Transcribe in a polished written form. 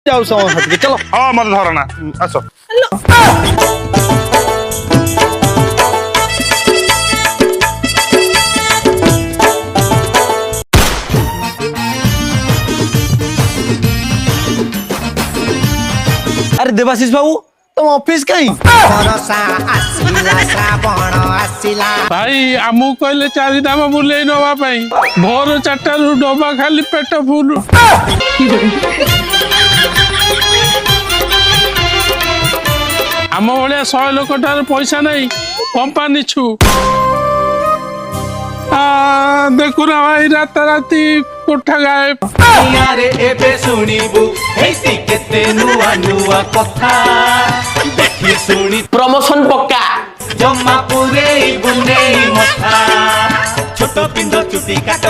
जाऊ समय चलो। हाँ मत धरना आस अरे देवाशीष बाबू तुम ऑफिस कहीं भाई आमु कहले चारिधाम बुले नवा भोर 4टारू डबा खाली पेट फुल आम भाया 100 लोक ठार पैसा नहीं कंपानी छु देखुना भाई राताराती कोठा गायब यारे एबे सुनिबु हेसी केते नुआ नुआ कथा देखि सुनि प्रमोशन पक्का जम्मा पुरे बुने मथा छोट पिंड चुटी काट